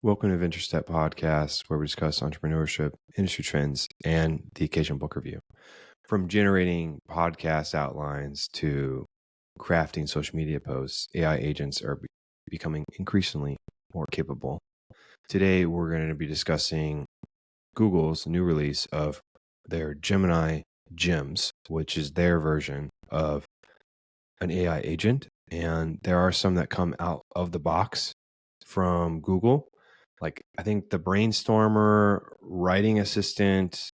Welcome to VentureStep podcast, where we discuss entrepreneurship, industry trends, and the occasional book review. From generating podcast outlines to crafting social media posts, AI agents are becoming increasingly more capable. Today, we're going to be discussing Google's new release of their Gemini Gems, which is their version of an AI agent. And there are some that come out of the box from Google. Like, I think the brainstormer, writing assistant,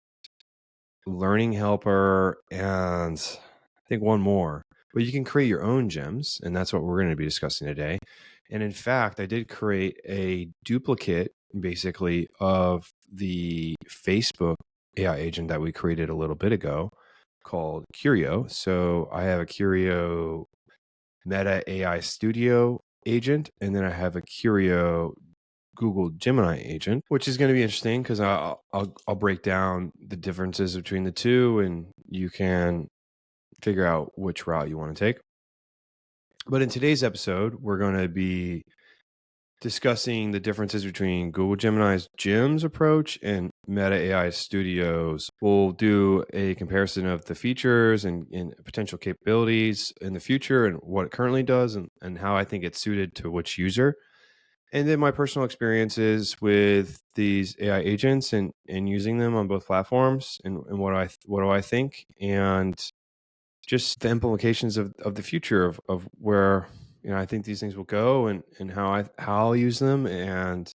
learning helper, and I think one more. But you can create your own gems, and that's what we're going to be discussing today. And in fact, I did create a duplicate, basically, of the Facebook AI agent that we created a little bit ago called Curio. So I have a Curio Meta AI Studio agent, and then I have a Curio Google Gemini agent, which is going to be interesting because I'll break down the differences between the two, and you can figure out which route you want to take. But in today's episode, we're going to be discussing the differences between Google Gemini's Gems approach and Meta AI Studios. We'll do a comparison of the features and potential capabilities in the future and what it currently does and how I think it's suited to which user. And then my personal experiences with these AI agents and using them on both platforms and what do I think, and just the implications of the future of where I think these things will go and how I'll use them and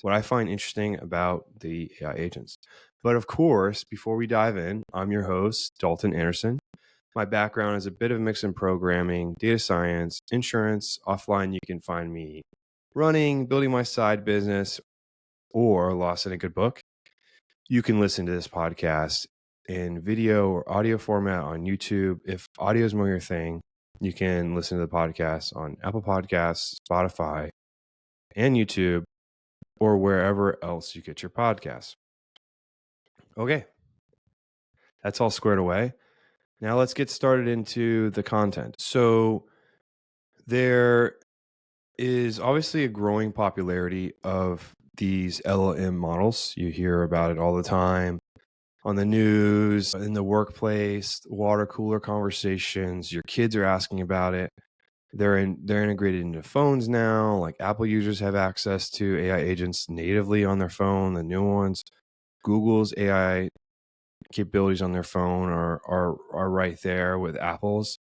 what I find interesting about the AI agents. But of course, before we dive in, I'm your host, Dalton Anderson. My background is a bit of a mix in programming, data science, insurance. Offline, you can find me running, building my side business, or lost in a good book. You can listen to this podcast in video or audio format on YouTube. If audio is more your thing, you can listen to the podcast on Apple Podcasts, Spotify, and YouTube, or wherever else you get your podcasts. Okay, that's all squared away. Now let's get started into the content. So there is obviously a growing popularity of these LLM models. You hear about it all the time on the news, in the workplace, water cooler conversations. Your kids are asking about it. They're integrated into phones now. Like, Apple users have access to AI agents natively on their phone. The new ones, Google's AI capabilities on their phone are right there with Apple's,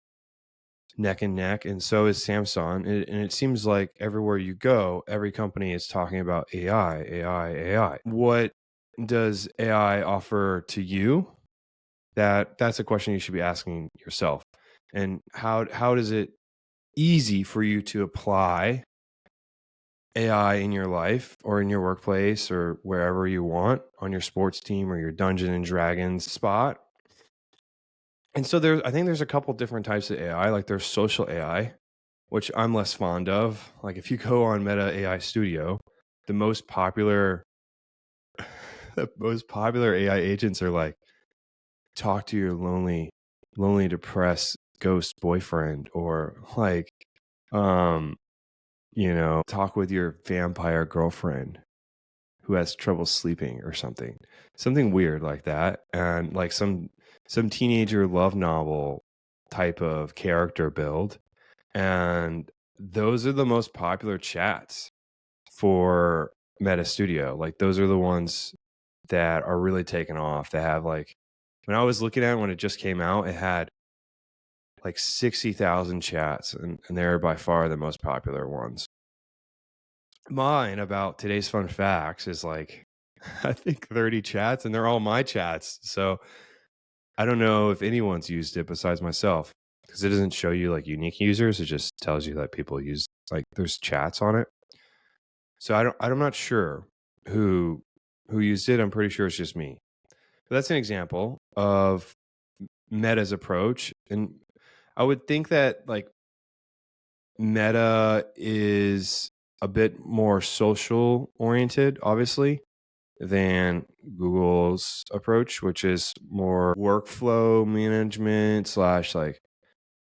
neck and neck, and so is Samsung. And it seems like everywhere you go, every company is talking about AI. What does AI offer to you? That's a question you should be asking yourself. And how does it easy for you to apply AI in your life or in your workplace or wherever you want, on your sports team or your Dungeons and Dragons spot? And so I think there's a couple different types of AI. Like, there's social AI, which I'm less fond of. Like, if you go on Meta AI Studio, the most popular AI agents are like, talk to your lonely, depressed ghost boyfriend, or like, talk with your vampire girlfriend who has trouble sleeping or something weird like that. And like some teenager love novel type of character build. And those are the most popular chats for Meta Studio. Like, those are the ones that are really taking off. They have, like, when I was looking at it when it just came out, it had like 60,000 chats, and they're by far the most popular ones. Mine about today's fun facts is like, I think 30 chats, and they're all my chats. So I don't know if anyone's used it besides myself, because it doesn't show you like unique users. It just tells you that people use, like, there's chats on it. So I'm not sure who used it. I'm pretty sure it's just me. But that's an example of Meta's approach. And I would think that, like, Meta is a bit more social oriented, obviously, than Google's approach, which is more workflow management / like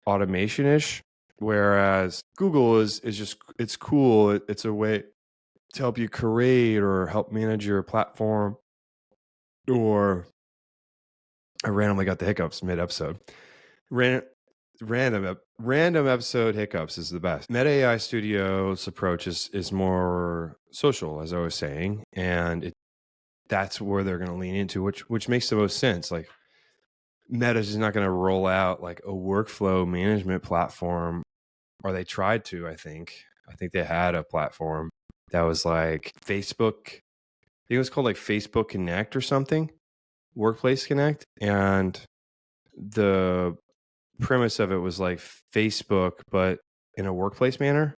automation-ish. Whereas Google is just, it's cool. It's a way to help you create or help manage your platform. Or I randomly got the hiccups mid-episode. Random episode hiccups is the best. Meta AI Studio's approach is more social, as I was saying, and that's where they're going to lean into, which makes the most sense. Like, Meta's just not going to roll out like a workflow management platform, or they tried to. I think they had a platform that was like Facebook. I think it was called like Facebook Connect or something, Workplace Connect, and the premise of it was like Facebook, but in a workplace manner,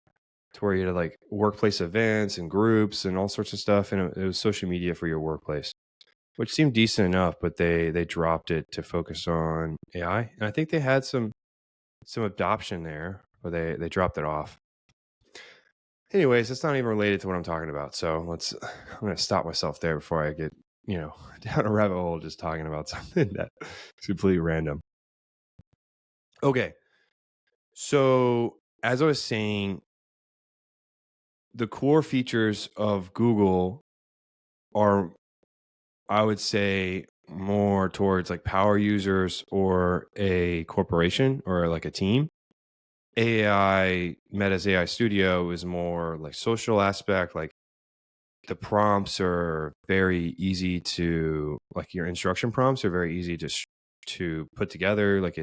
to where you had like workplace events and groups and all sorts of stuff, and it was social media for your workplace, which seemed decent enough. But they dropped it to focus on AI, and I think they had some adoption there, but they dropped it off. Anyways, it's not even related to what I'm talking about, so I'm going to stop myself there before I get down a rabbit hole just talking about something that's completely random. Okay, so as I was saying, the core features of Google are, I would say, more towards like power users or a corporation or like a team. Meta's AI Studio is more like social aspect. Like, the prompts are very easy to, like, your instruction prompts are very easy to put together. Like,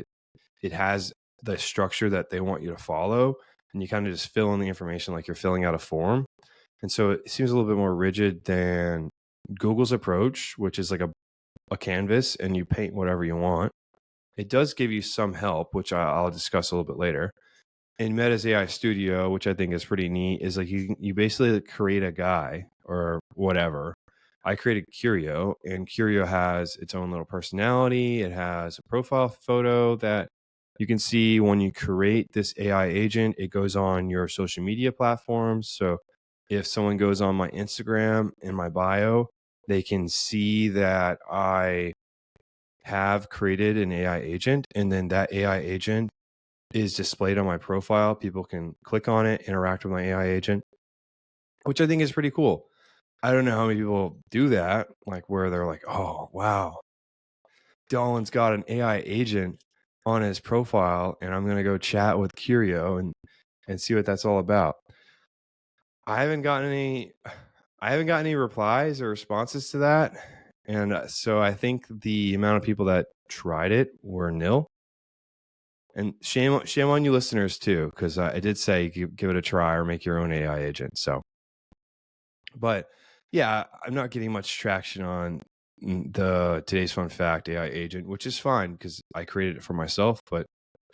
it has the structure that they want you to follow, and you kind of just fill in the information like you're filling out a form. And so it seems a little bit more rigid than Google's approach, which is like a canvas and you paint whatever you want. It does give you some help, which I'll discuss a little bit later. In Meta's AI Studio, which I think is pretty neat, is like you basically create a guy or whatever. I created Curio, and Curio has its own little personality. It has a profile photo that you can see when you create this AI agent. It goes on your social media platforms. So if someone goes on my Instagram in my bio, they can see that I have created an AI agent, and then that AI agent is displayed on my profile. People can click on it, interact with my AI agent, which I think is pretty cool. I don't know how many people do that, like where they're like, oh, wow, Dalton's got an AI agent on his profile, and I'm going to go chat with Curio and see what that's all about. I haven't gotten any replies or responses to that. And so I think the amount of people that tried it were nil. And shame on you listeners too, because I did say give it a try or make your own AI agent. So, but yeah, I'm not getting much traction on the today's fun fact AI agent, which is fine because I created it for myself. But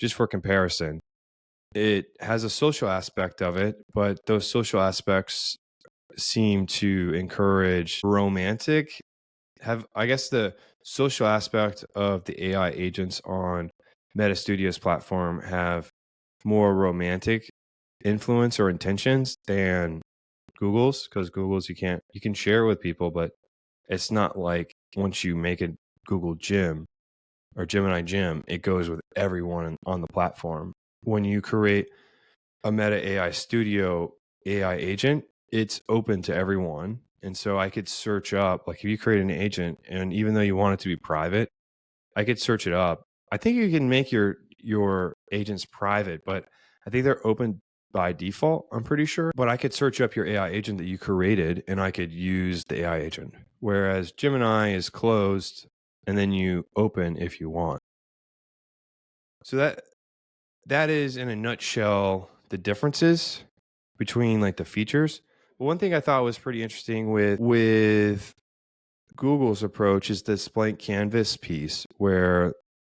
just for comparison, it has a social aspect of it, but those social aspects seem to encourage romantic. I guess the social aspect of the AI agents on Meta Studio's platform have more romantic influence or intentions than Google's, because Google's you can share with people, but it's not like once you make a Google Gem or Gemini Gem, it goes with everyone on the platform. When you create a Meta AI Studio AI agent, it's open to everyone. And so I could search up, like if you create an agent, and even though you want it to be private, I could search it up. I think you can make your agents private, but I think they're open by default, I'm pretty sure. But I could search up your AI agent that you created, and I could use the AI agent. Whereas Gemini is closed, and then you open if you want. So that is, in a nutshell, the differences between like the features. But one thing I thought was pretty interesting with Google's approach is this blank canvas piece, where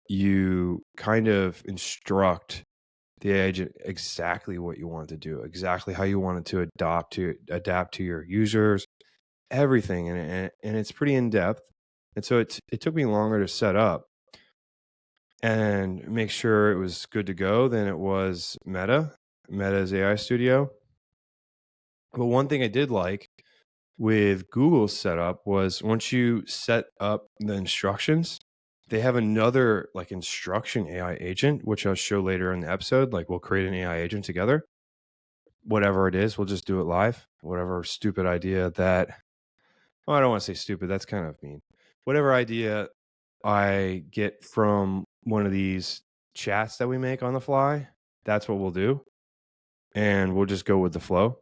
you kind of instruct the agent exactly what you want to do, exactly how you want it to adapt to your users, everything, and it's pretty in depth. And so it took me longer to set up and make sure it was good to go than it was Meta's AI Studio. But one thing I did like with Google's setup was once you set up the instructions, they have another like instruction AI agent, which I'll show later in the episode. Like we'll create an AI agent together. whatever it is, we'll just do it live. Whatever stupid idea that, well, I don't want to say stupid, that's kind of mean. Whatever idea I get from one of these chats that we make on the fly, that's what we'll do. And we'll just go with the flow,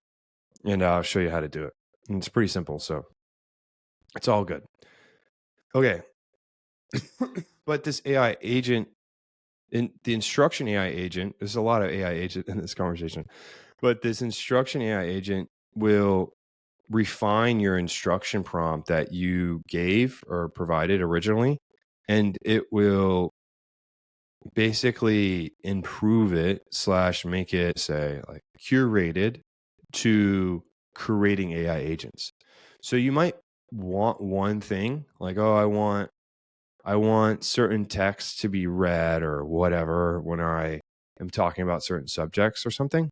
and I'll show you how to do it. And it's pretty simple, so it's all good. Okay. But this AI agent, in the instruction AI agent, there's a lot of AI agent in this conversation, but this instruction AI agent will refine your instruction prompt that you gave or provided originally, and it will basically improve it / make it, say, like curated to creating AI agents. So you might want one thing, like, oh, I want certain text to be read or whatever when I am talking about certain subjects or something.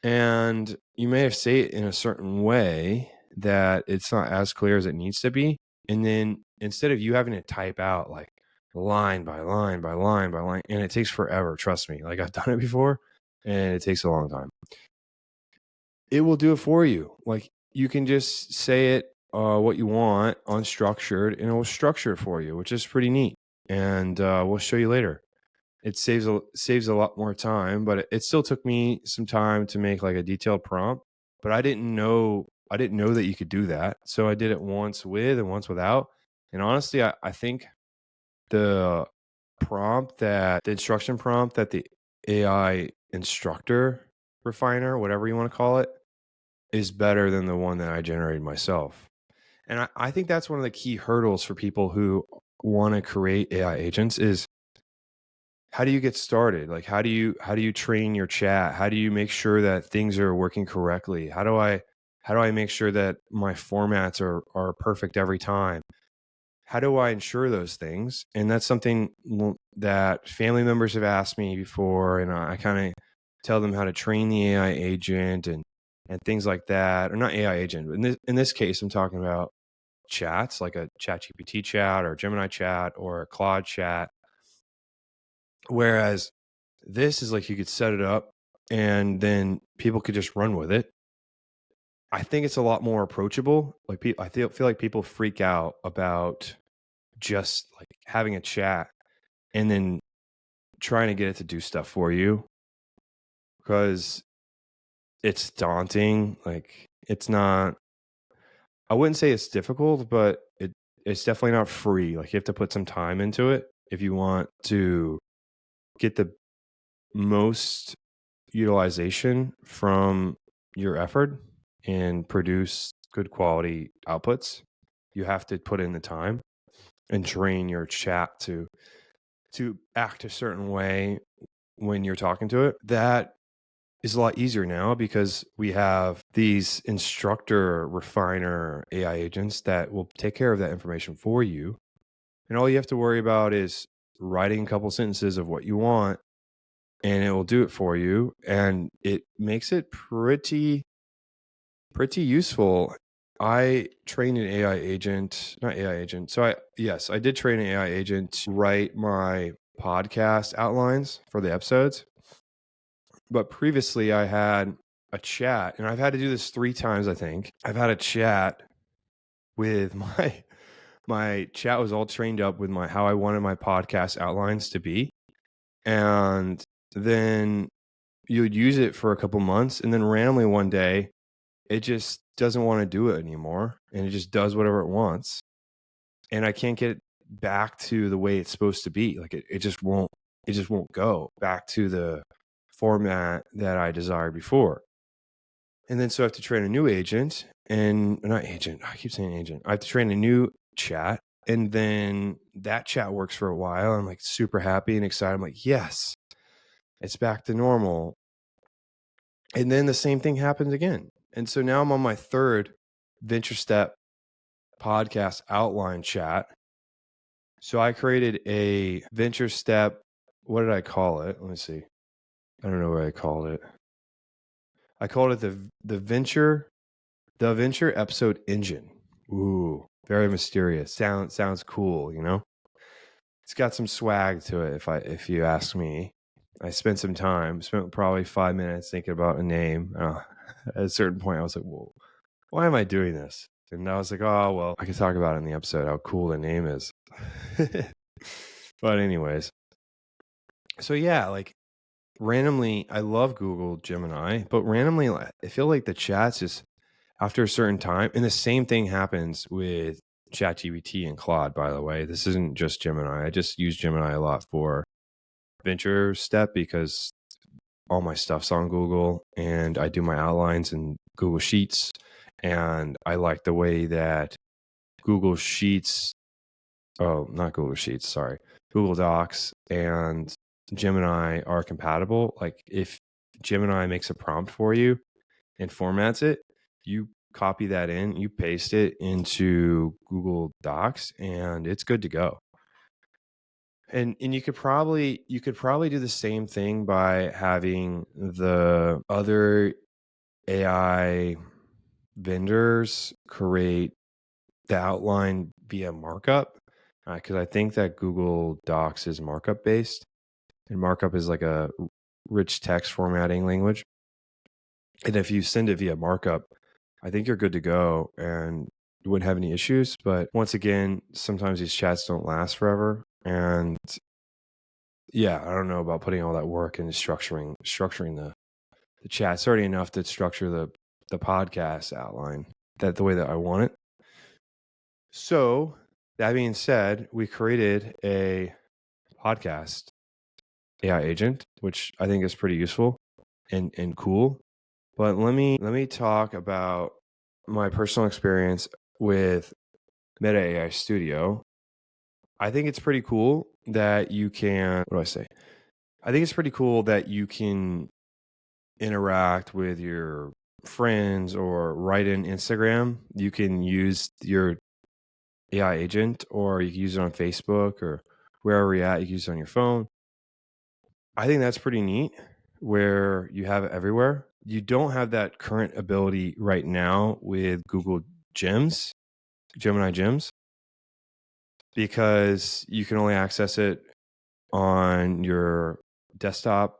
And you may have say it in a certain way that it's not as clear as it needs to be. And then instead of you having to type out like line by line by line by line, and it takes forever, trust me, like I've done it before and it takes a long time. It will do it for you. Like you can just say it what you want unstructured, and it will structure it for you, which is pretty neat. And we'll show you later. It saves a lot more time, but it still took me some time to make like a detailed prompt. But I didn't know that you could do that, so I did it once with and once without. And honestly, I think the instruction prompt that the AI instructor refiner, whatever you want to call it, is better than the one that I generated myself. And I think that's one of the key hurdles for people who want to create AI agents is, how do you get started? Like, how do you train your chat? How do you make sure that things are working correctly? How do I make sure that my formats are perfect every time? How do I ensure those things? And that's something that family members have asked me before, and I kind of tell them how to train the AI agent and things like that. Or not AI agent, but in this case, I'm talking about chats, like a ChatGPT chat or Gemini chat or a Claude chat. Whereas this is like you could set it up and then people could just run with it. I think it's a lot more approachable. Like I feel like people freak out about just like having a chat and then trying to get it to do stuff for you, because it's daunting. Like it's not, I wouldn't say it's difficult, but it's definitely not free. Like you have to put some time into it if you want to get the most utilization from your effort and produce good quality outputs. You have to put in the time and train your chat to act a certain way when you're talking to it. That is a lot easier now because we have these instructor refiner AI agents that will take care of that information for you. And all you have to worry about is writing a couple sentences of what you want, and it will do it for you. And it makes it pretty useful. I trained an AI agent, not AI agent. So I did train an AI agent to write my podcast outlines for the episodes. But previously I had a chat, and I've had to do this 3 times, I think. I've had a chat with my chat was all trained up with how I wanted my podcast outlines to be. And then you would use it for a couple months, and then randomly one day it just doesn't want to do it anymore, and it just does whatever it wants, and I can't get it back to the way it's supposed to be. Like it just won't go back to the format that I desired before. And then so I have to train a new agent, and not agent, I keep saying agent. I have to train a new chat, and then that chat works for a while. I'm like super happy and excited. I'm like, yes, it's back to normal. And then the same thing happens again. And so now I'm on my 3rd VentureStep podcast outline chat. So I created a VentureStep. What did I call it? Let me see. I don't know what I called it. I called it the Venture episode engine. Ooh, very mysterious. Sounds cool, you know? It's got some swag to it if you ask me. I spent probably 5 minutes thinking about a name. At a certain point, I was like, well, why am I doing this? And I was like, oh, well, I can talk about it in the episode, how cool the name is. But anyways, so yeah, like randomly, I love Google Gemini, but randomly, I feel like the chats just after a certain time, and the same thing happens with ChatGPT and Claude, by the way. This isn't just Gemini. I just use Gemini a lot for VentureStep because all my stuff's on Google and I do my outlines in Google Sheets. And I like the way that Google Sheets, not Google Sheets, sorry, Google Docs and Gemini are compatible. Like if Gemini makes a prompt for you and formats it, you copy that in, you paste it into Google Docs, and it's good to go. And you could probably do the same thing by having the other AI vendors create the outline via markup, because I think that Google Docs is markup based, and markup is like a rich text formatting language. And if you send it via markup, I think you're good to go and you wouldn't have any issues. But once again, sometimes these chats don't last forever. And yeah, I don't know about putting all that work into structuring the chat. It's already enough to structure the podcast outline the way that I want it. So that being said, we created a podcast AI agent, which I think is pretty useful and cool. But let me talk about my personal experience with Meta AI Studio. I think it's pretty cool that you can, what do I say? I think it's pretty cool that you can interact with your friends or write in Instagram. You can use your AI agent, or you can use it on Facebook or wherever you're at. You can use it on your phone. I think that's pretty neat where you have it everywhere. You don't have that current ability right now with Google Gems, Gemini Gems, because you can only access it on your desktop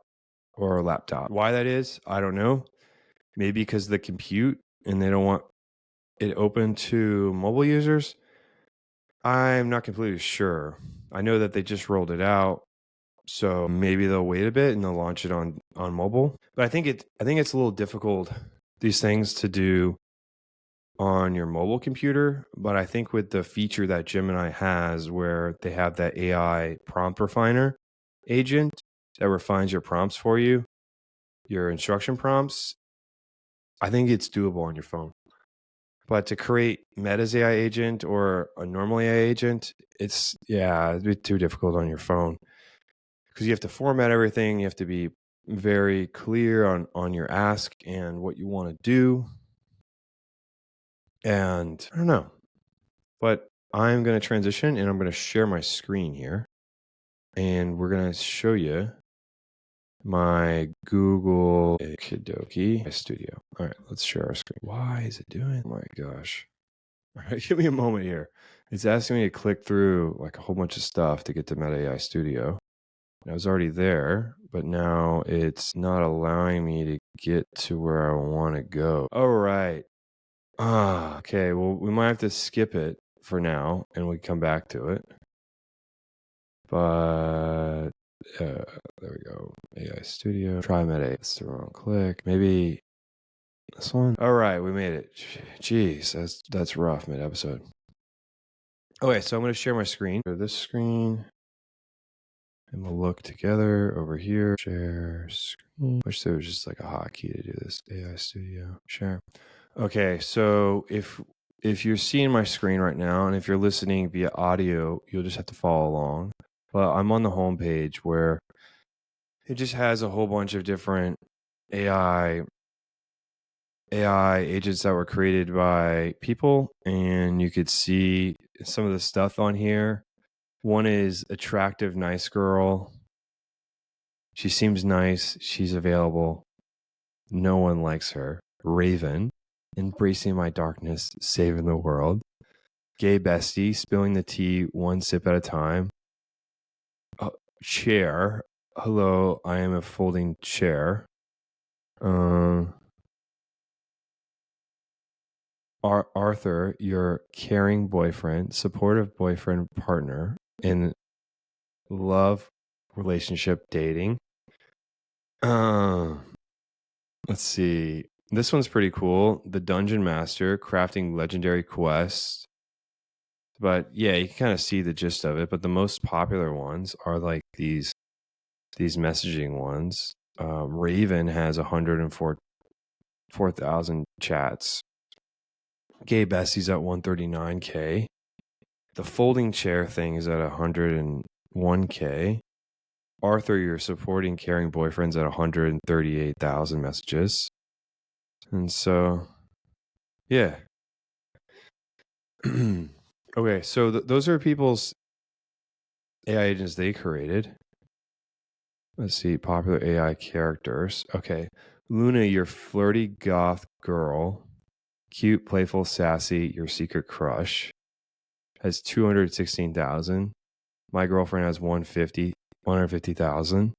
or laptop. Why that is, I don't know. Maybe because of the compute and they don't want it open to mobile users. I'm not completely sure. I know that they just rolled it out, so maybe they'll wait a bit and they'll launch it on mobile. But I think it's a little difficult, these things to do on your mobile computer. But I think with the feature that Gemini has, where they have that AI prompt refiner agent that refines your prompts for you, your instruction prompts, I think it's doable on your phone. But to create Meta's AI agent or a normal AI agent, it'd be too difficult on your phone because you have to format everything. You have to be very clear on your ask and what you want to do. And I don't know, but I'm going to transition and I'm going to share my screen here. And we're going to show you my Google Kidoki Studio. All right, let's share our screen. Why is it doing? Oh my gosh. All right, give me a moment here. It's asking me to click through like a whole bunch of stuff to get to Meta AI Studio. I was already there, but now it's not allowing me to get to where I want to go. All right. Okay. Well, we might have to skip it for now and we come back to it. But there we go. AI Studio. Try Meta. It's the wrong click. Maybe this one. All right, we made it. Jeez, that's rough mid episode. Okay, so I'm going to share my screen. Go to this screen. And we'll look together over here. Share screen. Wish there was just like a hotkey to do this. AI Studio. Share. Okay, so if you're seeing my screen right now, and if you're listening via audio, you'll just have to follow along. But I'm on the home page where it just has a whole bunch of different AI agents that were created by people, and you could see some of the stuff on here. One is attractive, nice girl. She seems nice. She's available. No one likes her. Raven, embracing my darkness, saving the world. Gay bestie, spilling the tea one sip at a time. Chair, Hello, I am a folding chair. Arthur, your caring boyfriend, supportive boyfriend, partner in love, relationship, dating. Let's see. This one's pretty cool. The Dungeon Master, crafting legendary quests. But yeah, you can kind of see the gist of it. But the most popular ones are like these messaging ones. Raven has 104,000 chats. Gay Bessie's at 139K. The folding chair thing is at 101K. Arthur, your supporting caring boyfriend's at 138,000 messages. And so, yeah. Okay, so those are people's AI agents they created. Let's see, popular AI characters. Okay, Luna, your flirty goth girl, cute, playful, sassy, your secret crush, has 216,000. My girlfriend has 150,000.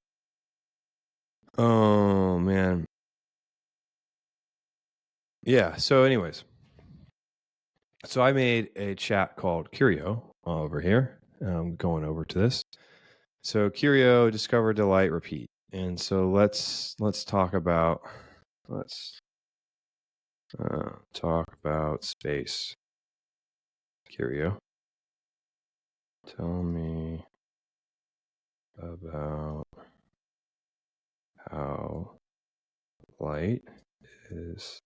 Oh man. Yeah. So, anyways, so I made a chat called Curio over here. I'm going over to this. So Curio, discover, delight, repeat. And so let's talk about space. Curio, tell me about how light is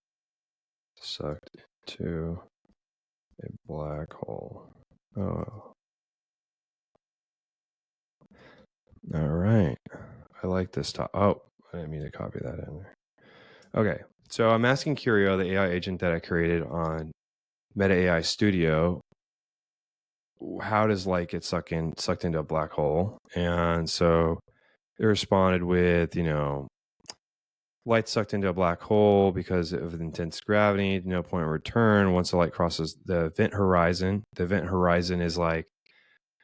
sucked into a black hole. Oh, all right. I like this talk. Oh, I didn't mean to copy that in there. Okay, so I'm asking Curio, the AI agent that I created on Meta AI Studio, how does light get sucked into a black hole? And so it responded with, light sucked into a black hole because of intense gravity, no point of return. Once the light crosses the event horizon is like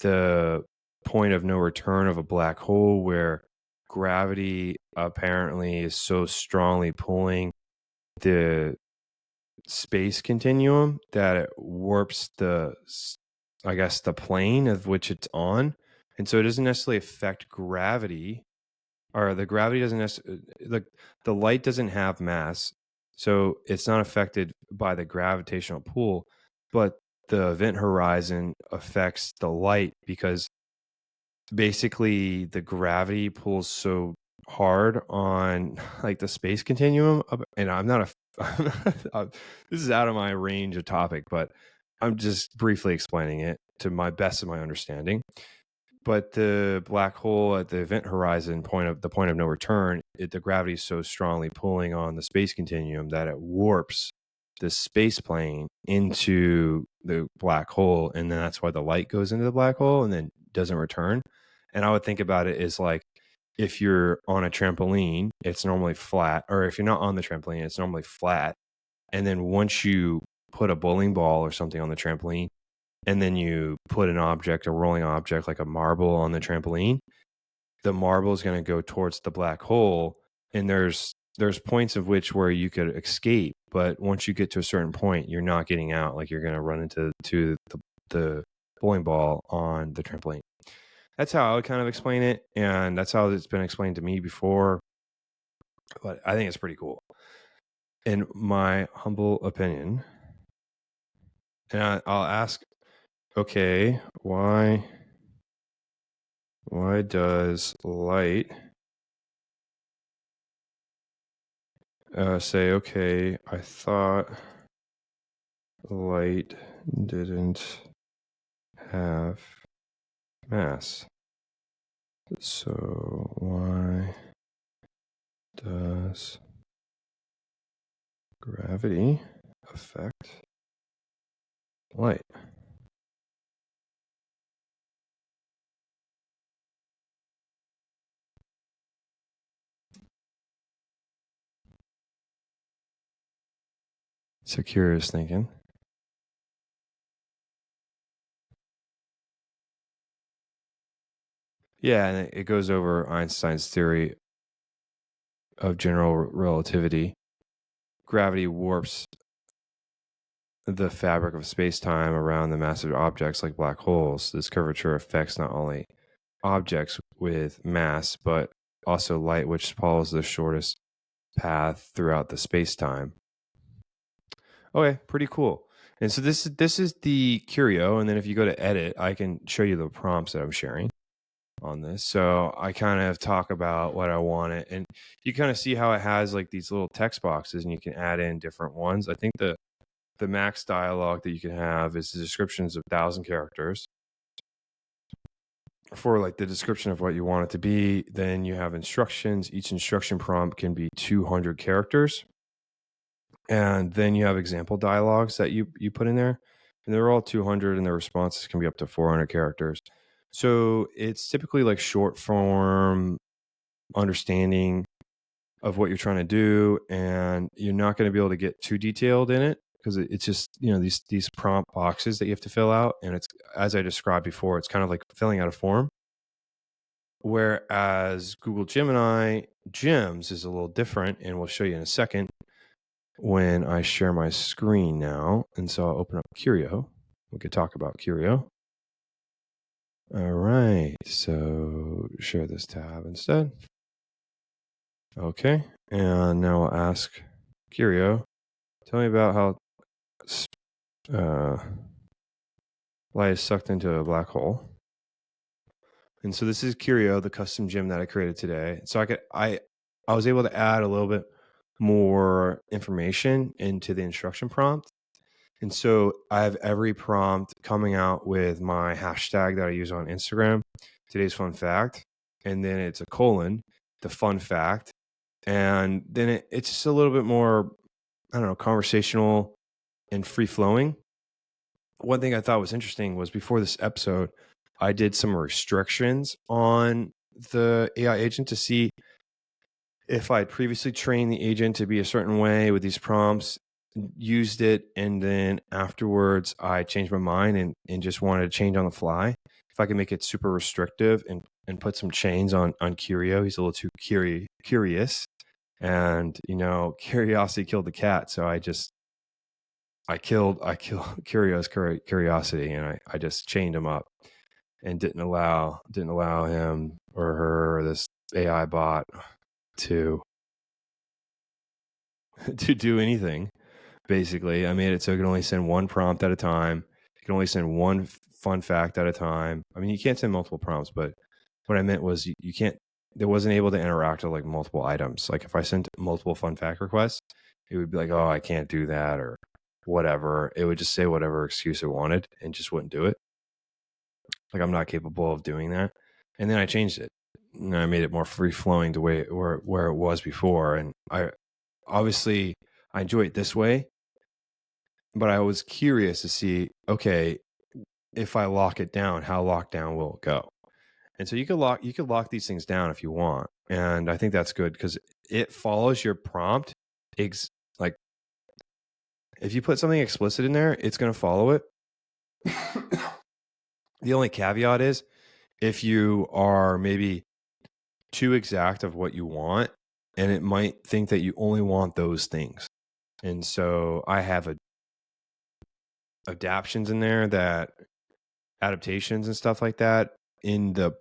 the point of no return of a black hole where gravity apparently is so strongly pulling the space continuum that it warps the plane of which it's on. And so it doesn't necessarily affect gravity, or the gravity doesn't necessarily, the light doesn't have mass, so it's not affected by the gravitational pull, but the event horizon affects the light because basically the gravity pulls so hard on like the space continuum. And I'm not this is out of my range of topic, but I'm just briefly explaining it to my best of my understanding. But the black hole at the event horizon point of no return, the gravity is so strongly pulling on the space continuum that it warps the space plane into the black hole, and then that's why the light goes into the black hole and then doesn't return. And I would think about it as like, if you're on a trampoline, it's normally flat, or if you're not on the trampoline, it's normally flat. And then once you put a bowling ball or something on the trampoline, and then you put an object, a rolling object like a marble on the trampoline, the marble is going to go towards the black hole. And there's points of which where you could escape, but once you get to a certain point, you're not getting out. Like you're going to run into the bowling ball on the trampoline. That's how I would kind of explain it, and that's how it's been explained to me before. But I think it's pretty cool, in my humble opinion. And I'll ask, okay, why does light say, okay, I thought light didn't have mass. So why does gravity affect light? So curious thinking. Yeah, and it goes over Einstein's theory of general relativity. Gravity warps the fabric of space-time around the massive objects like black holes. This curvature affects not only objects with mass, but also light, which follows the shortest path throughout the space-time. Okay, pretty cool. And so this is the Curio, and then if you go to edit, I can show you the prompts that I'm sharing on this. So I kind of talk about what I want it, and you kind of see how it has like these little text boxes, and you can add in different ones. I think the max dialogue that you can have is the descriptions of 1,000 characters for like the description of what you want it to be. Then you have instructions. Each instruction prompt can be 200 characters. And then you have example dialogues that you put in there, and they're all 200, and the responses can be up to 400 characters. So it's typically like short form understanding of what you're trying to do, and you're not going to be able to get too detailed in it because it's just, these prompt boxes that you have to fill out, and it's, as I described before, it's kind of like filling out a form. Whereas Google Gemini Gems is a little different, and we'll show you in a second when I share my screen now. And so I'll open up Curio. We could talk about Curio. All right, so share this tab instead. Okay, and now I'll ask Curio, tell me about how light is sucked into a black hole. And so this is Curio, the custom gem that I created today. So I was able to add a little bit more information into the instruction prompt. And so I have every prompt coming out with my hashtag that I use on Instagram, today's fun fact, and then it's a colon, the fun fact, and then it's just a little bit more, I don't know, conversational and free flowing. One thing I thought was interesting was before this episode, I did some restrictions on the AI agent to see if I'd previously trained the agent to be a certain way with these prompts, used it, and then afterwards I changed my mind and just wanted to change on the fly. If I can make it super restrictive and put some chains on Curio, he's a little too curious, and curiosity killed the cat. So I killed Curio's curiosity, and I just chained him up and didn't allow him or her or this AI bot to do anything. Basically, I made it so it can only send one prompt at a time. You can only send one fun fact at a time. I mean, you can't send multiple prompts, but what I meant was you can't. It wasn't able to interact with like multiple items. Like if I sent multiple fun fact requests, it would be like, oh, I can't do that or whatever. It would just say whatever excuse it wanted and just wouldn't do it. Like I'm not capable of doing that. And then I changed it. And I made it more free flowing to where it was before. And I enjoy it this way. But I was curious to see, okay, if I lock it down, how locked down will it go? And so you could lock these things down if you want. And I think that's good because it follows your prompt. Like if you put something explicit in there, it's going to follow it. The only caveat is if you are maybe too exact of what you want, and it might think that you only want those things. And so I have adaptations in there, that adaptations and stuff like that in the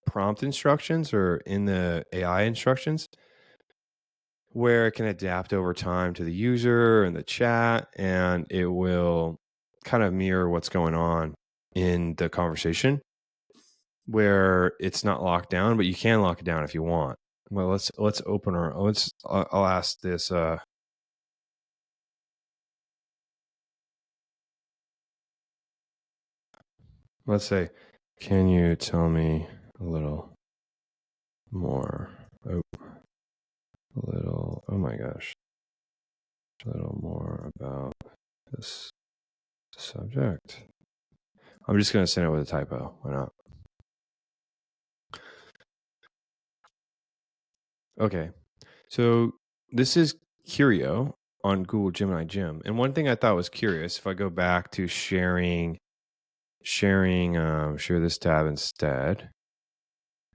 prompt instructions or in the AI instructions, where it can adapt over time to the user and the chat, and it will kind of mirror what's going on in the conversation, where it's not locked down, but you can lock it down if you want. Well, let's open I'll ask this let's say, can you tell me a little more? Oh my gosh. A little more about this subject. I'm just going to send it with a typo. Why not? Okay. So this is Curio on Google Gemini Gem. And one thing I thought was curious, if I go back to share this tab instead.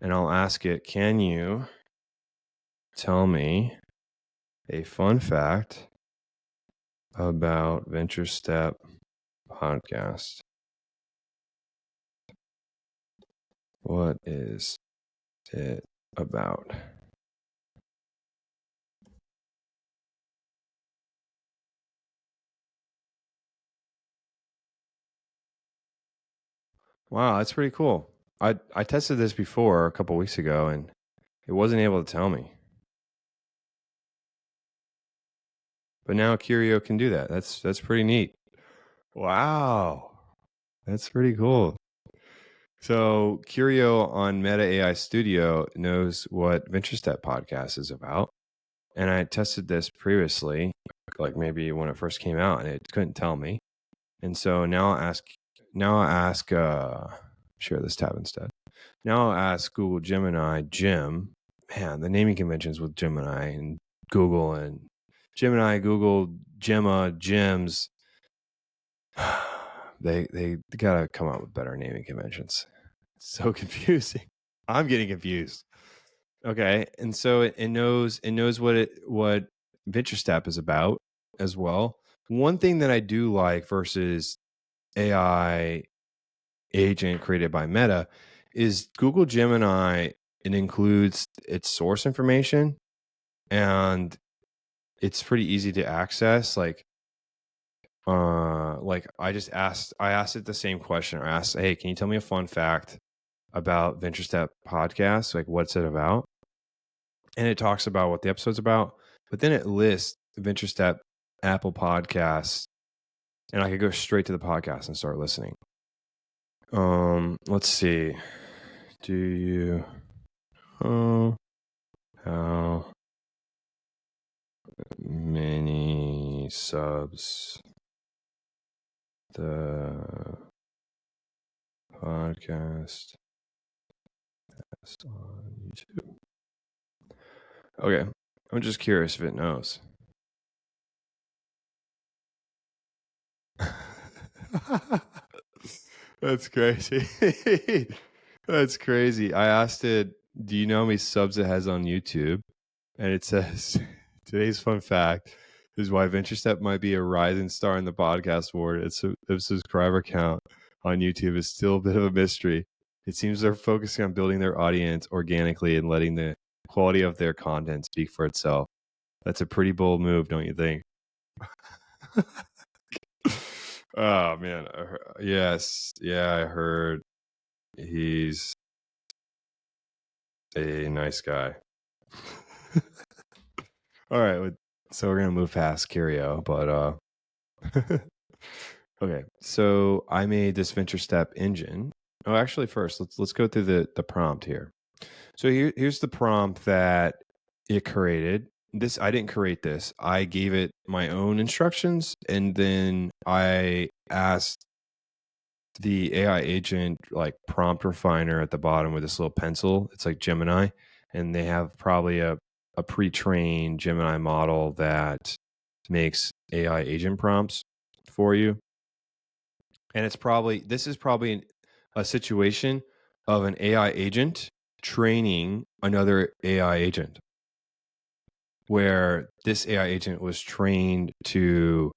and I'll ask it, can you tell me a fun fact about VentureStep podcast? What is it about? Wow, that's pretty cool. I tested this before a couple weeks ago, and it wasn't able to tell me. But now Curio can do that. That's pretty neat. Wow. That's pretty cool. So Curio on Meta AI Studio knows what VentureStep podcast is about. And I tested this previously, like maybe when it first came out, and it couldn't tell me. And so now I'll ask share this tab instead. Now I'll ask Google Gemini Gem. Man, the naming conventions with Gemini and Google and Gemini, Google, Gemma, Gems. They gotta come up with better naming conventions. It's so confusing. I'm getting confused. Okay, and so it knows what VentureStep is about as well. One thing that I do like versus AI agent created by Meta is Google Gemini. It includes its source information, and it's pretty easy to access. Like I asked it the same question. I asked, hey, can you tell me a fun fact about VentureStep podcast? Like, what's it about? And it talks about what the episode's about, but then it lists VentureStep Apple Podcasts, and I could go straight to the podcast and start listening. Let's see. Do you know how many subs the podcast has on YouTube? Okay, I'm just curious if it knows. That's crazy. That's crazy. I asked it, do you know how many subs it has on YouTube? And it says, today's fun fact is why VentureStep might be a rising star in the podcast world. Its subscriber count on YouTube is still a bit of a mystery. It seems they're focusing on building their audience organically and letting the quality of their content speak for itself. That's a pretty bold move, don't you think? Oh man, yes, yeah, I heard he's a nice guy. All right, so we're gonna move past Curio, but okay. So I made this VentureStep engine. Oh, actually, first let's go through the prompt here. So here's the prompt that it created. This I didn't create this. I gave it my own instructions, and then I asked the AI agent like prompt refiner at the bottom with this little pencil. It's like Gemini, and they have probably a pre-trained Gemini model that makes AI agent prompts for you. And this is probably a situation of an AI agent training another AI agent, where this AI agent was trained to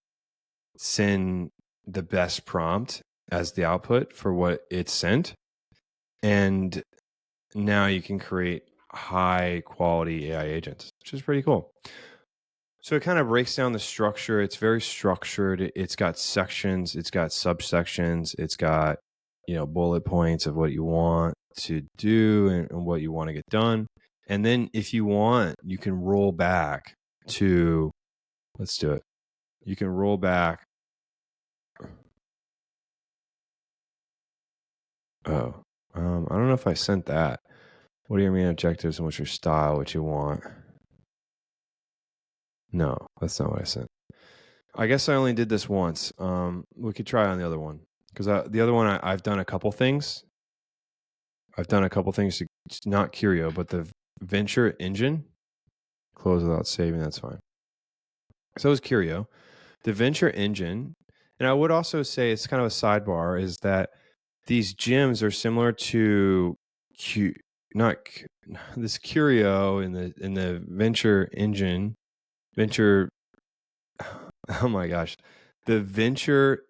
send the best prompt as the output for what it sent. And now you can create high quality AI agents, which is pretty cool. So it kind of breaks down the structure. It's very structured. It's got sections, it's got subsections, it's got, bullet points of what you want to do and what you want to get done. And then if you want, you can roll back to, let's do it. You can roll back. Oh, I don't know if I sent that. What are your main objectives and what's your style, what you want? No, that's not what I sent. I guess I only did this once. We could try on the other one, because the other one I've done a couple things. I've done a couple things to not Curio, but the Venture engine. Close without saving. That's fine. So is Curio. The Venture engine, and I would also say it's kind of a sidebar, is that these gems are similar to not this Curio in the venture engine, venture. Oh my gosh, the venture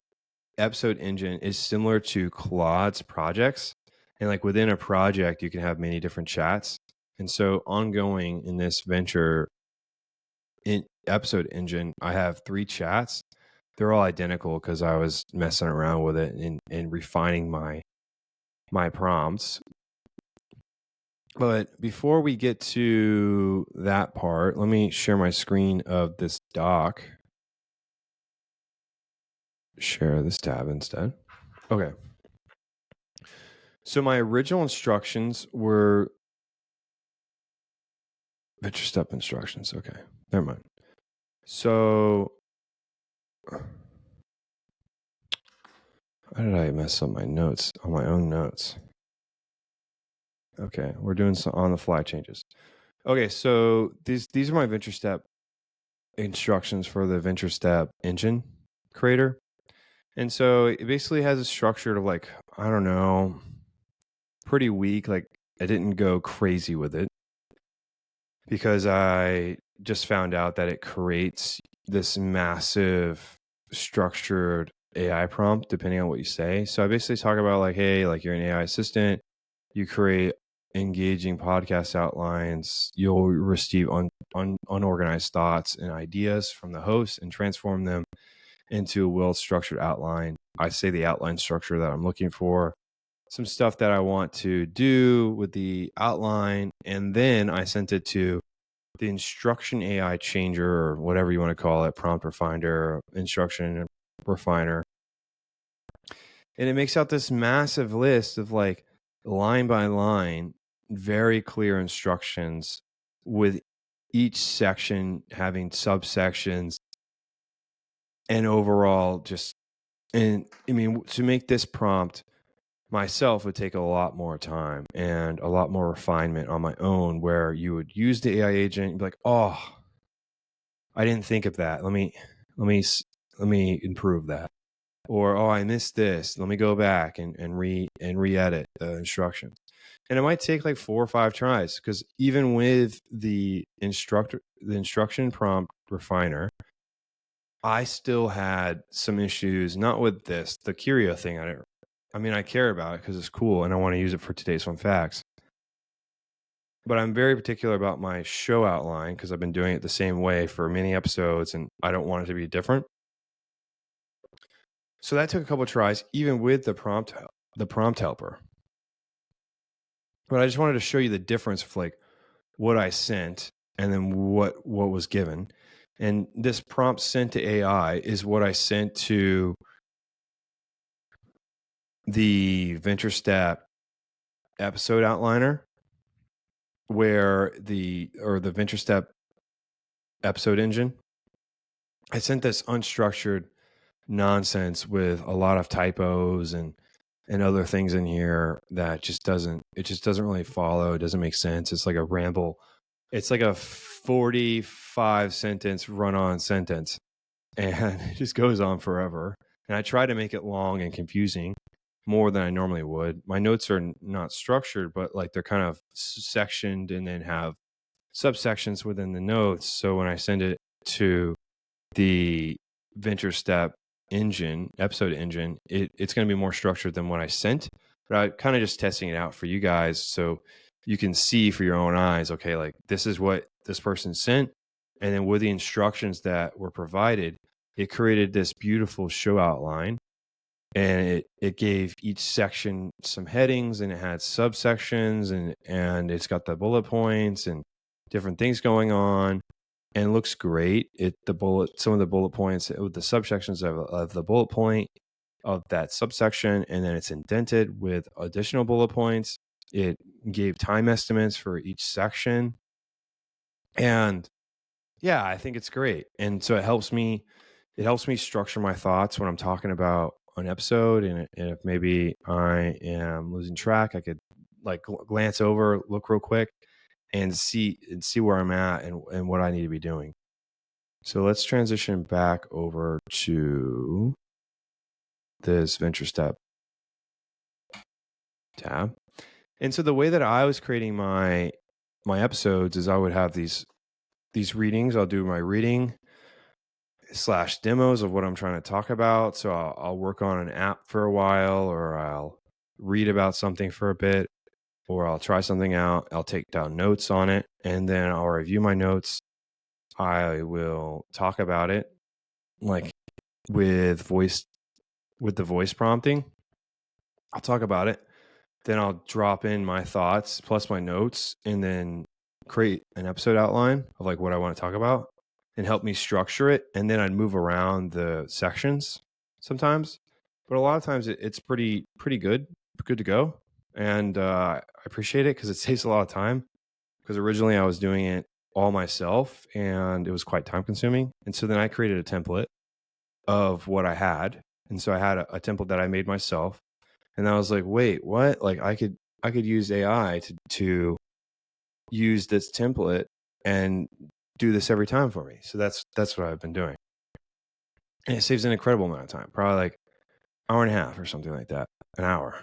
episode engine is similar to Claude's projects, and like within a project, you can have many different chats. And so ongoing in this venture episode engine, I have 3 chats. They're all identical because I was messing around with it and refining my prompts. But before we get to that part, let me share my screen of this doc. Share this tab instead. Okay. So my original instructions were VentureStep instructions. Okay. Never mind. So how did I mess up my notes on my own notes? Okay. We're doing some on the fly changes. Okay. So these are my VentureStep instructions for the VentureStep engine creator. And so it basically has a structure of like, I don't know, pretty weak. Like I didn't go crazy with it because I just found out that it creates this massive structured AI prompt depending on what you say. So I basically talk about like, hey, like you're an AI assistant, you create engaging podcast outlines, you'll receive unorganized thoughts and ideas from the host and transform them into a well-structured outline. I say the outline structure that I'm looking for, some stuff that I want to do with the outline, and then I sent it to the instruction AI changer or whatever you want to call it, prompt refiner, instruction refiner. And it makes out this massive list of like line by line, very clear instructions with each section having subsections and overall just, and I mean, to make this prompt myself would take a lot more time and a lot more refinement on my own, where you would use the AI agent and be like, oh, I didn't think of that. Let me improve that. Or, oh, I missed this. Let me go back and re-edit the instructions. And it might take like 4 or 5 tries, because even with the instruction prompt refiner, I still had some issues, not with the Curio thing. I care about it because it's cool and I want to use it for today's fun facts. But I'm very particular about my show outline because I've been doing it the same way for many episodes and I don't want it to be different. So that took a couple of tries, even with the prompt helper. But I just wanted to show you the difference of like what I sent and then what was given. And this prompt sent to AI is what I sent to the VentureStep episode outliner, where the VentureStep episode engine. I sent this unstructured nonsense with a lot of typos and other things in here that just doesn't really follow. It doesn't make sense. It's like a ramble. It's like a 45 sentence run-on sentence, and it just goes on forever. And I try to make it long and confusing more than I normally would. My notes are not structured, but like they're kind of sectioned and then have subsections within the notes. So when I send it to the VentureStep episode engine, it's going to be more structured than what I sent. But I'm kind of just testing it out for you guys so you can see for your own eyes, okay, like this is what this person sent. And then with the instructions that were provided, it created this beautiful show outline. And it gave each section some headings, and it had subsections, and it's got the bullet points and different things going on, and it looks great. Some of the bullet points with the subsections of the bullet point of that subsection, and then it's indented with additional bullet points. It gave time estimates for each section, and yeah, I think it's great. And so it helps me structure my thoughts when I'm talking about an episode. And if maybe I am losing track, I could like glance over, look real quick, and see where I'm at and what I need to be doing. So let's transition back over to this VentureStep tab. And so the way that I was creating my episodes is I would have these readings. I'll do my reading / demos of what I'm trying to talk about. So I'll work on an app for a while, or I'll read about something for a bit, or I'll try something out. I'll take down notes on it, and then I'll review my notes. I will talk about it like with the voice prompting. I'll talk about it. Then I'll drop in my thoughts plus my notes, and then create an episode outline of like what I want to talk about and help me structure it. And then I'd move around the sections sometimes, but a lot of times it's pretty good to go. And I appreciate it because it saves a lot of time, because originally I was doing it all myself and it was quite time consuming. And so then I created a template of what I had. And so I had a template that I made myself. And I was like, wait, what? Like I could use AI to use this template and do this every time for me. So that's what I've been doing. And it saves an incredible amount of time, probably like hour and a half or something like that. An hour.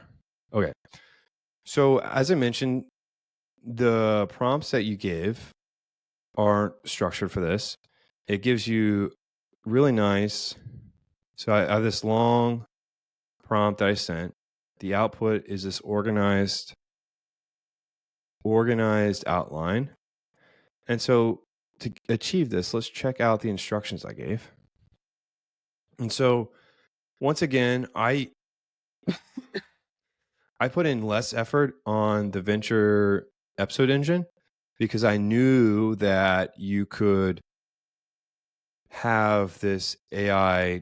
Okay. So as I mentioned, the prompts that you give aren't structured for this. It gives you really nice. So I have this long prompt that I sent. The output is this organized outline. And so to achieve this, let's check out the instructions I gave. And so once again, I put in less effort on the Venture episode engine because I knew that you could have this AI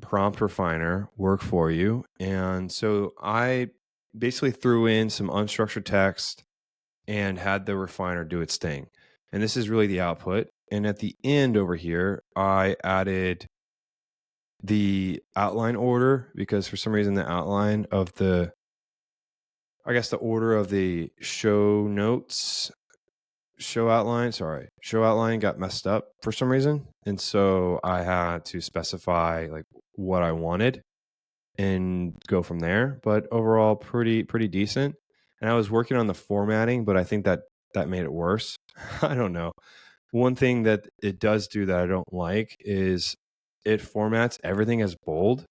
prompt refiner work for you. And so I basically threw in some unstructured text and had the refiner do its thing. And this is really the output. And at the end over here, I added the outline order because for some reason the outline of the order of the show outline got messed up for some reason. And so I had to specify like what I wanted and go from there. But overall, pretty decent. And I was working on the formatting, but I think that made it worse. I don't know. One thing that it does do that I don't like is it formats everything as bold,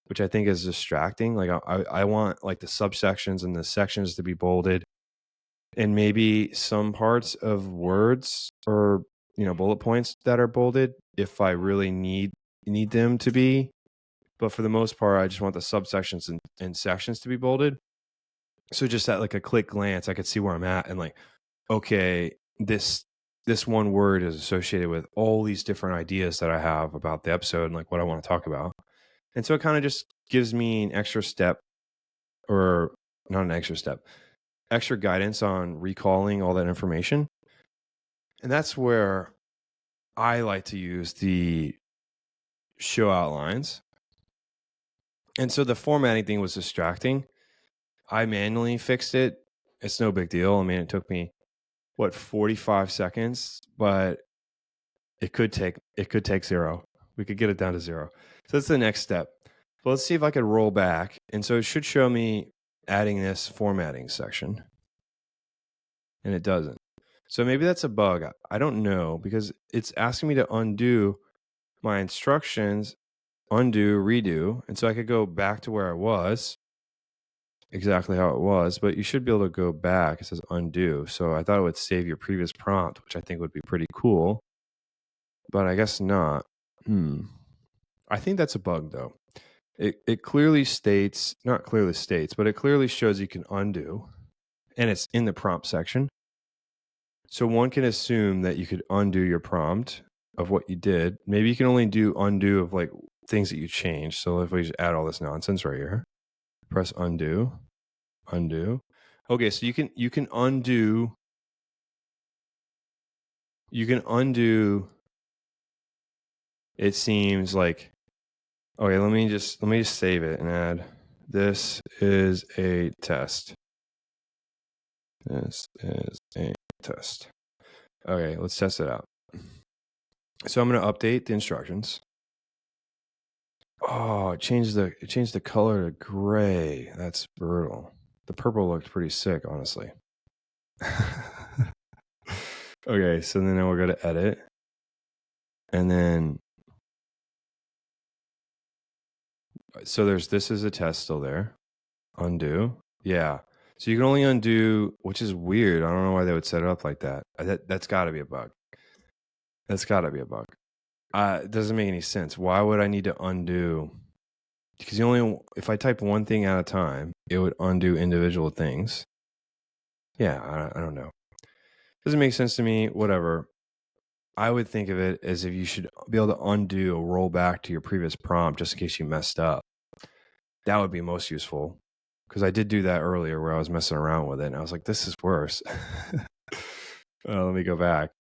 which I think is distracting. Like I want like the subsections and the sections to be bolded, and maybe some parts of words or bullet points that are bolded if I really need them to be. But for the most part, I just want the subsections and sections to be bolded. So just at like a quick glance, I could see where I'm at and like, okay, this one word is associated with all these different ideas that I have about the episode and like what I want to talk about. And so it kind of just gives me an extra step, or not an extra step, extra guidance on recalling all that information. And that's where I like to use the show outlines. And so the formatting thing was distracting. I manually fixed it. It's no big deal. I mean, it took me 45 seconds, but it could take 0. We could get it down to 0. So that's the next step. But let's see if I could roll back. And so it should show me adding this formatting section. And it doesn't. So maybe that's a bug. I don't know, because it's asking me to undo my instructions, undo, redo. And so I could go back to where I was, exactly how it was, but you should be able to go back. It says undo. So I thought it would save your previous prompt, which I think would be pretty cool, but I guess not. I think that's a bug though. It clearly states, not clearly states, but it clearly shows you can undo, and it's in the prompt section. So one can assume that you could undo your prompt of what you did. Maybe you can only do undo of like things that you changed. So if we just add all this nonsense right here, press undo. Okay, so you can undo. You can undo. It seems like, okay, let me just save it and add, this is a test. This is a test. Okay, let's test it out. So I'm going to update the instructions. Oh, it changed the color to gray. That's brutal. The purple looked pretty sick, honestly. Okay, so then we'll go to edit. And then, so this is a test still there. Undo. Yeah. So you can only undo, which is weird. I don't know why they would set it up like that. That's got to be a bug. That's got to be a bug. It doesn't make any sense. Why would I need to undo? Because if I type one thing at a time, it would undo individual things. Yeah, I don't know. Doesn't make sense to me. Whatever. I would think of it as if you should be able to undo or roll back to your previous prompt just in case you messed up. That would be most useful. Because I did do that earlier where I was messing around with it and I was like, this is worse. Let me go back.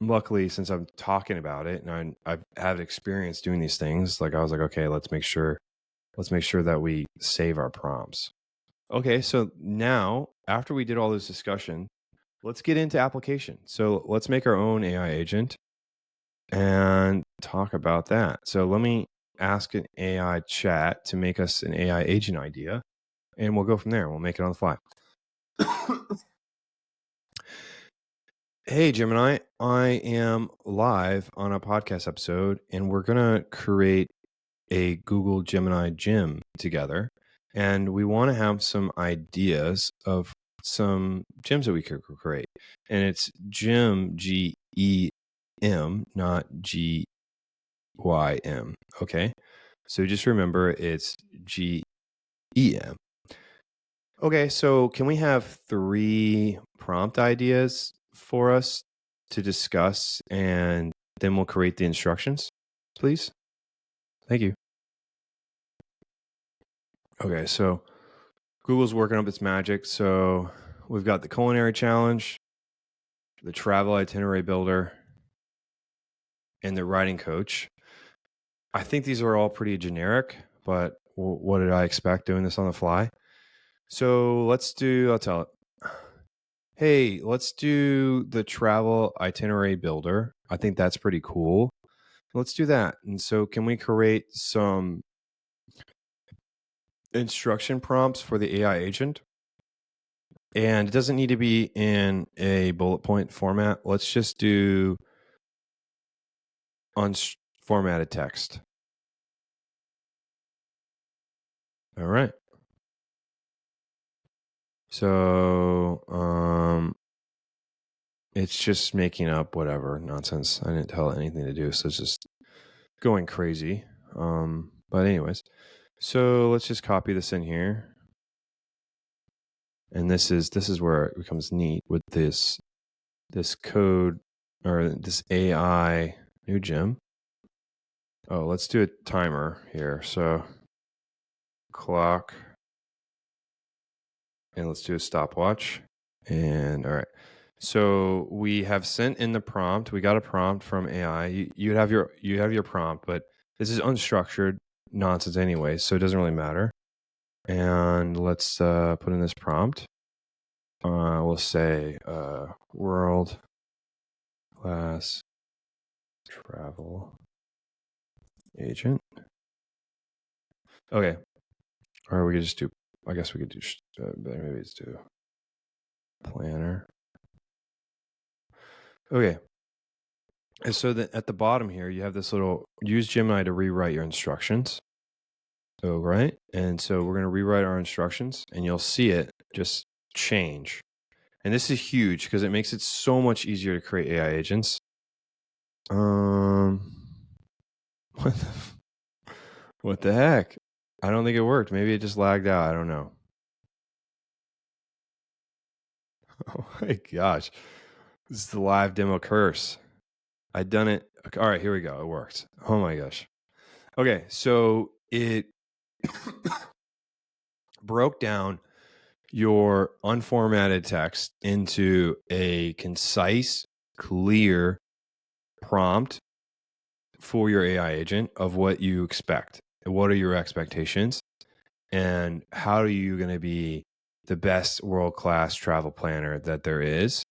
Luckily, since I'm talking about it and I've had experience doing these things, like I was like, okay, let's make sure that we save our prompts. Okay, so now after we did all this discussion, let's get into application. So let's make our own AI agent and talk about that. So let me ask an AI chat to make us an AI agent idea, and we'll go from there. We'll make it on the fly. Hey, Gemini, I am live on a podcast episode, and we're going to create a Google Gemini Gem together. And we want to have some ideas of some gems that we could create. And it's Gem, G-E-M, not G-Y-M. Okay. So just remember it's G-E-M. Okay. So can we have 3 prompt ideas for us to discuss, and then we'll create the instructions, please? Thank you. Okay, so Google's working up its magic. So we've got the culinary challenge, the travel itinerary builder, and the writing coach. I think these are all pretty generic, but what did I expect doing this on the fly? So I'll tell it. Hey, let's do the travel itinerary builder. I think that's pretty cool. Let's do that. And so can we create some instruction prompts for the AI agent? And it doesn't need to be in a bullet point format. Let's just do unformatted text. All right. So it's just making up whatever nonsense. I didn't tell it anything to do, so it's just going crazy. But anyways, so let's just copy this in here. And this is where it becomes neat with this code or this AI new gem. Oh, let's do a timer here. So clock, and let's do a stopwatch. And all right. So we have sent in the prompt. We got a prompt from AI. You have your prompt, but this is unstructured nonsense anyway, so it doesn't really matter. And let's put in this prompt. We'll say world class travel agent. Okay. Or we could just do, I guess we could do, maybe let's do planner. Okay. And so then at the bottom here, you have this little, use Gemini to rewrite your instructions. So, right. And so we're going to rewrite our instructions, and you'll see it just change. And this is huge because it makes it so much easier to create AI agents. What the heck? I don't think it worked. Maybe it just lagged out. I don't know. Oh my gosh. This is the live demo curse. I'd done it. All right, here we go. It worked. Oh my gosh. Okay, so it broke down your unformatted text into a concise, clear prompt for your AI agent of what you expect. What are your expectations? And how are you going to be the best world-class travel planner that there is?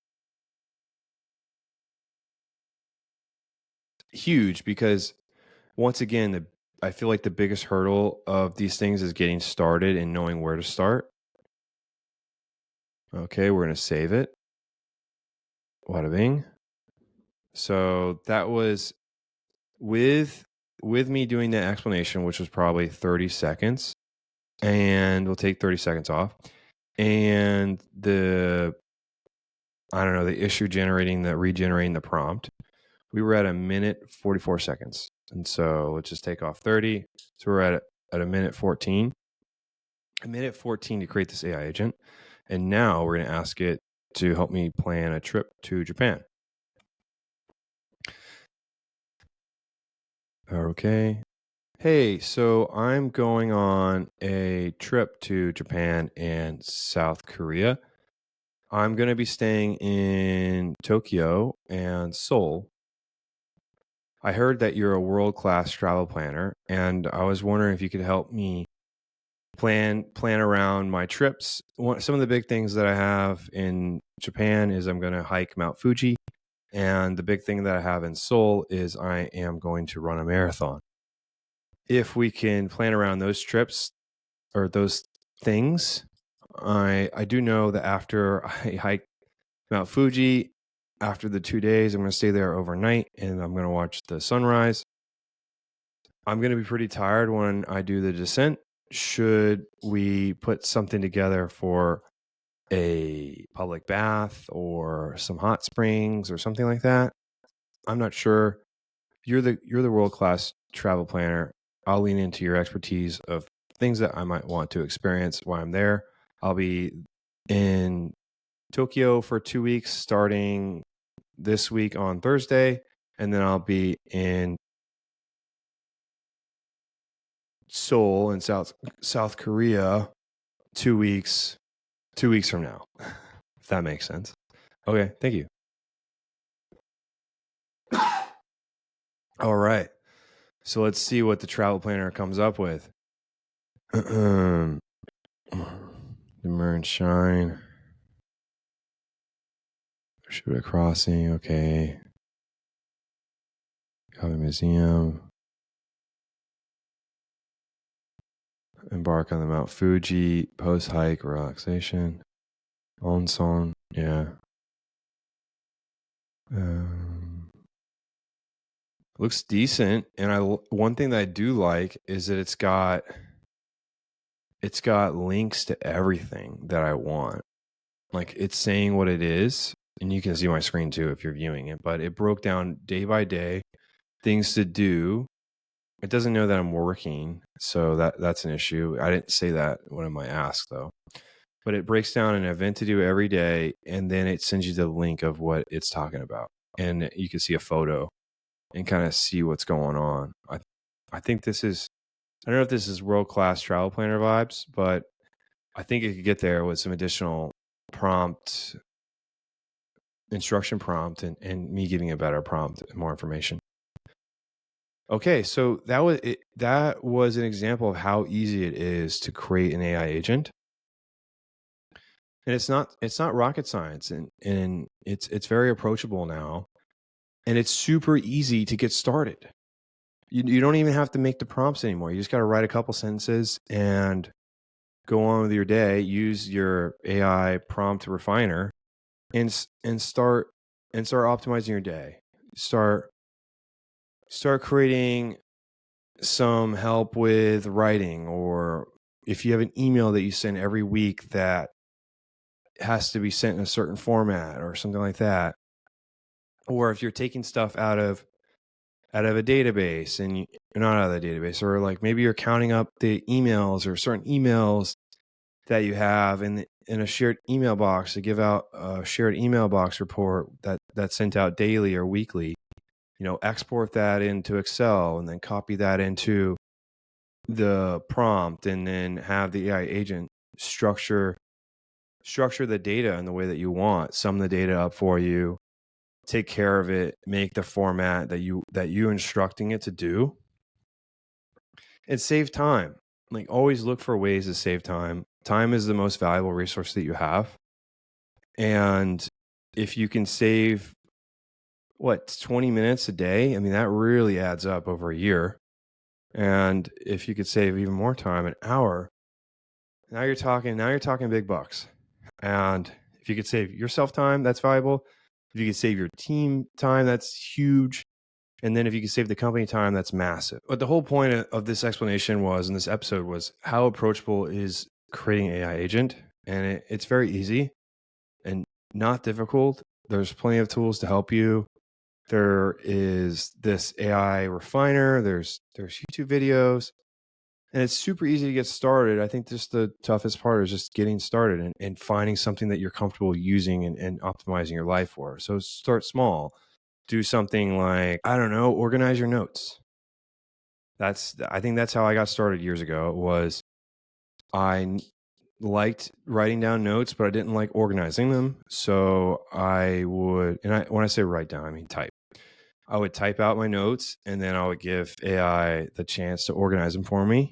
Huge, because once again, I feel like the biggest hurdle of these things is getting started and knowing where to start. Okay, we're going to save it. Wada bing. So that was with me doing the explanation, which was probably 30 seconds. And we'll take 30 seconds off. And the issue regenerating the prompt, we were at 1:44 seconds. And so let's just take off 30. So we're at 1:14. 1:14 to create this AI agent. And now we're going to ask it to help me plan a trip to Japan. Okay. Hey, so I'm going on a trip to Japan and South Korea. I'm going to be staying in Tokyo and Seoul. I heard that you're a world-class travel planner, and I was wondering if you could help me plan around my trips. Some of the big things that I have in Japan is I'm going to hike Mount Fuji, and the big thing that I have in Seoul is I am going to run a marathon. If we can plan around those trips or those things, I do know that after I hike Mount Fuji, after the 2 days, I'm going to stay there overnight and I'm going to watch the sunrise. I'm going to be pretty tired when I do the descent. Should we put something together for a public bath or some hot springs or something like that? I'm not sure. You're the world-class travel planner. I'll lean into your expertise of things that I might want to experience while I'm there. I'll be in Tokyo for 2 weeks starting this week on Thursday, and then I'll be in Seoul in South Korea 2 weeks from now. If that makes sense. Okay, thank you. All right. So let's see what the travel planner comes up with. The Mirror and Shine. Shibuya Crossing, okay. Kobe Museum. Embark on the Mount Fuji, post-hike, relaxation. Onsen, yeah. Looks decent, and one thing that I do like is that it's got links to everything that I want. Like, it's saying what it is, and you can see my screen too if you're viewing it, but it broke down day by day things to do. It doesn't know that I'm working, so that's an issue. I didn't say that when I asked though. But it breaks down an event to do every day, and then it sends you the link of what it's talking about, and you can see a photo and kind of see what's going on. I think this is, I don't know if this is world-class travel planner vibes, but I think it could get there with some additional instruction prompt and me giving a better prompt and more information. Okay, so that was an example of how easy it is to create an AI agent. And it's not rocket science, and it's very approachable now, and it's super easy to get started. You don't even have to make the prompts anymore. You just got to write a couple sentences and go on with your day. Use your AI prompt refiner and start optimizing your day. Start creating some help with writing, or if you have an email that you send every week that has to be sent in a certain format or something like that, or if you're taking stuff out of a database and you're not out of the database, or like maybe you're counting up the emails or certain emails that you have in a shared email box to give out a shared email box report that's sent out daily or weekly. Export that into Excel and then copy that into the prompt, and then have the AI agent structure the data in the way that you want, sum the data up for you, take care of it, make the format that you instructing it to do, and save time. Like, always look for ways to save time. Time is the most valuable resource that you have. And if you can save 20 minutes a day, I mean, that really adds up over a year. And if you could save even more time, an hour, now you're talking big bucks. And If you could save yourself time, that's valuable. If you could save your team time, that's huge. And then if you can save the company time, that's massive. But the whole point of this explanation was, in this episode, was how approachable is creating an AI agent. And it's very easy and not difficult. There's plenty of tools to help you. There is this AI refiner. There's YouTube videos. And it's super easy to get started. I think just the toughest part is just getting started and finding something that you're comfortable using and optimizing your life for. So start small. Do something like, I don't know, organize your notes. I think that's how I got started years ago. Was I liked writing down notes, but I didn't like organizing them. So I would, when I say write down, I mean type. I would type out my notes, and then I would give AI the chance to organize them for me.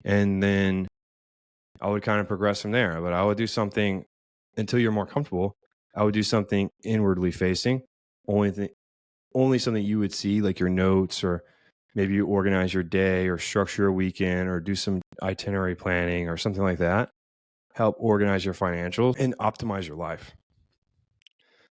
And then I would kind of progress from there. But I would do something until you're more comfortable. I would do something inwardly facing, only something you would see, like your notes, or maybe you organize your day or structure your weekend or do some itinerary planning or something like that. Help organize your financials and optimize your life.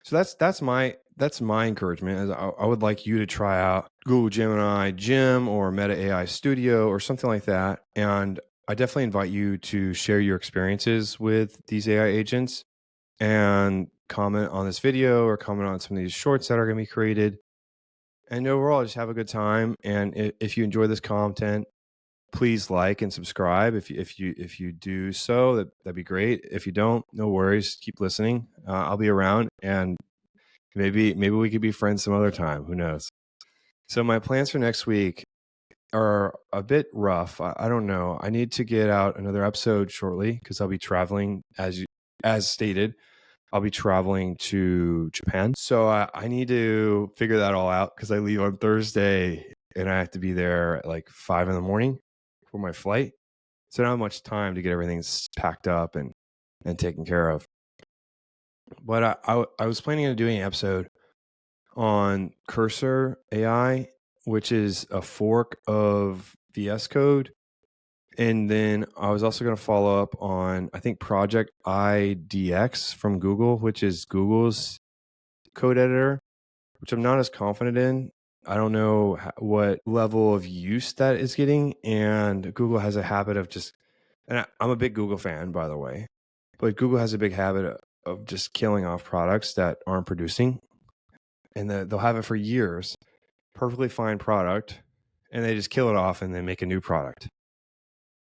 So that's my encouragement. I would like you to try out Google Gemini Gem or Meta AI Studio or something like that. And I definitely invite you to share your experiences with these AI agents and comment on this video or comment on some of these shorts that are going to be created. And overall, just have a good time. And if you enjoy this content, please like and subscribe. If you do so, that'd be great. If you don't, no worries. Keep listening. I'll be around, and maybe we could be friends some other time. Who knows? So my plans for next week are a bit rough. I don't know. I need to get out another episode shortly because I'll be traveling, as stated. I'll be traveling to Japan. So I need to figure that all out because I leave on Thursday and I have to be there at like 5 a.m. for my flight. So I don't have much time to get everything packed up and taken care of. But I was planning on doing an episode on Cursor AI, which is a fork of VS Code. And then I was also going to follow up on, I think, Project IDX from Google, which is Google's code editor, which I'm not as confident in. I don't know what level of use that is getting. And Google has a habit of just, and I'm a big Google fan, by the way, but Google has a big habit of just killing off products that aren't producing. And they'll have it for years, perfectly fine product, and they just kill it off and then make a new product.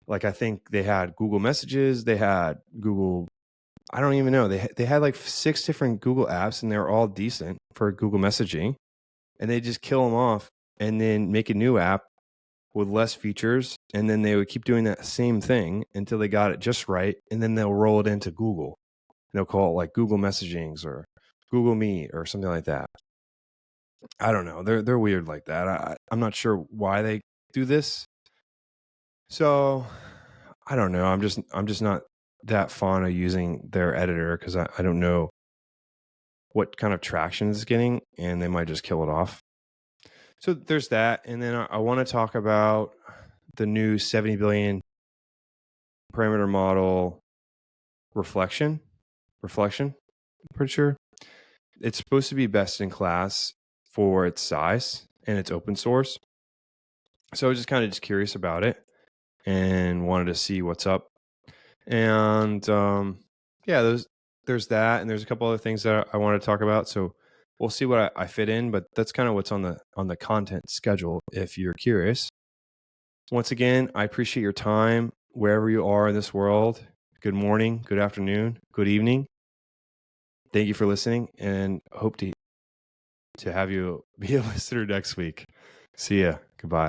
Like, I think they had Google Messages, they had Google, I don't even know. They had like 6 different Google apps, and they were all decent for Google messaging. And they just kill them off and then make a new app with less features. And then they would keep doing that same thing until they got it just right. And then they'll roll it into Google. They'll call it like Google Messagings or Google Meet or something like that. I don't know. They're weird like that. I'm not sure why they do this. So I don't know. I'm just not that fond of using their editor because I don't know what kind of traction it's getting, and they might just kill it off. So there's that. And then I want to talk about the new 70 billion parameter model reflection. I'm pretty sure. It's supposed to be best in class for its size, and it's open source. So I was just curious about it and wanted to see what's up. And yeah, there's that, and there's a couple other things that I want to talk about. So we'll see what I fit in, but that's kind of what's on the content schedule if you're curious. Once again, I appreciate your time wherever you are in this world. Good morning, good afternoon, good evening. Thank you for listening, and hope to have you be a listener next week. See ya. Goodbye.